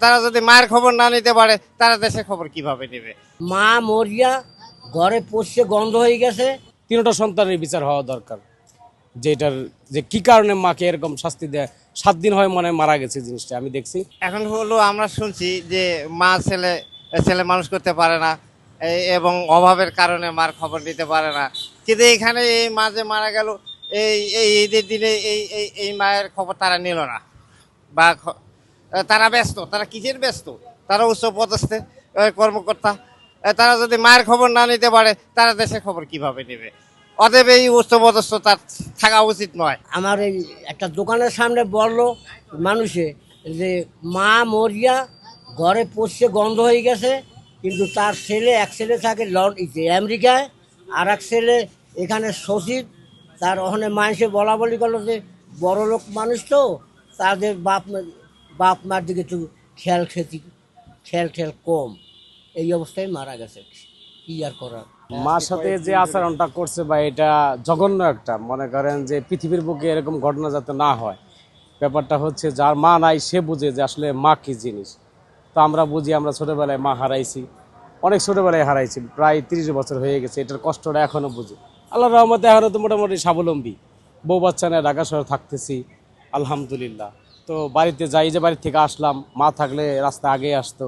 তারা যদি মায়ের খবর না নিতে পারে তারা দেশের খবর কিভাবে নেবে? মা মরিয়া ঘরে পড়ছে গন্ধ হয়ে গেছে। তিনটা সন্তানের বিচার হওয়া দরকার, যেটার যে কি কারণে মাকে এরকম শাস্তি দেয়। 7 দিন হয় মনে হয় মারা গেছে, জিনিসটা আমি দেখছি। এখন হলো আমরা শুনছি যে মা ছেলে ছেলে মানুষ করতে পারে না, এবং অভাবের কারণে মার খবর নিতে পারে না। কিন্তু এখানে এই মা যে মারা গেল, এই এই ঈদের দিনে এই এই এই মায়ের খবর তারা নিল না, বা তারা ব্যস্ত। তারা কিসের ব্যস্ত? তারা উচ্চ পদস্থে কর্মকর্তা। তারা যদি মায়ের খবর না নিতে পারে তারা দেশের খবর কিভাবে নেবে? অতএব এই উচ্চ পদস্থ তার থাকা উচিত নয়। আমার এই একটা দোকানের সামনে বললো মানুষে যে মা মরিয়া ঘরে পড়ছে গন্ধ হয়ে গেছে, কিন্তু তার ছেলে এক ছেলে থাকে আমেরিকায়, আর এক ছেলে এখানে সচিব। তার ওখানে মানুষে বলা বলি করলো যে বড় লোক মানুষ তো, তাদের বাপ মার দিকে একটু খেয়াল ঠেল কম, এই অবস্থায় মারা গেছে। কি আর করার। মার সাথে যে আচরণটা করছে বা এটা জঘন্য একটা, মনে করেন যে পৃথিবীর বুকে এরকম ঘটনা যাতে না হয়। ব্যাপারটা হচ্ছে যার মা নাই সে বুঝে যে আসলে মা কি জিনিস। তো আমরা বুঝি, আমরা ছোটোবেলায় মা হারাইছি, অনেক ছোটোবেলায় হারাইছি, প্রায় 30 বছর হয়ে গেছে। এটার কষ্টটা এখনও বুঝি। আল্লাহর রহমতে এখনও তো মোটামুটি স্বাবলম্বী, বউ বাচ্চা নিয়ে ঢাকা শহরে থাকতেছি আলহামদুলিল্লাহ। তো বাড়িতে যাই, যে বাড়ি থেকে আসলাম, মা থাকলে রাস্তা আগে আসতো।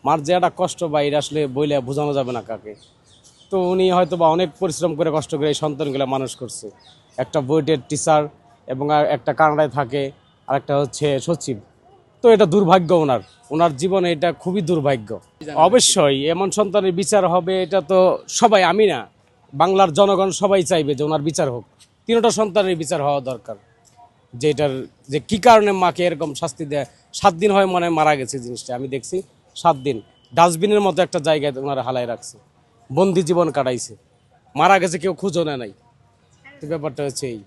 মার যে একটা কষ্ট বা এটা আসলে বইলে বোঝানো যাবে না কাকে। তো উনি হয়তো বা অনেক পরিশ্রম করে কষ্ট করে এই সন্তানগুলো মানুষ করছে। একটা বুয়েটের টিচার এবং আর একটা কানাডায় থাকে, আর একটা হচ্ছে সচিব। তো এটা দুর্ভাগ্য, ওনার জীবনে এটা খুবই দুর্ভাগ্য। অবশ্যই এমন সন্তানের বিচার হবে, এটা তো সবাই, আমি না, বাংলার জনগণ সবাই চাইবে যে ওনার বিচার হোক। তিনটা সন্তানের বিচার হওয়া দরকার, যেটার যে কি কারণে মাকে এরকম শাস্তি দেয়। 7 দিন হয় মনে হয় মারা গেছে, জিনিসটা আমি দেখছি। 7 দিন ডাস্টবিনের মতো একটা জায়গায় ওনারা হালায় রাখছে, বন্দি জীবন কাটাইছে, মারা গেছে, কেউ খুঁজও না নাই। তো ব্যাপারটা হচ্ছে এই।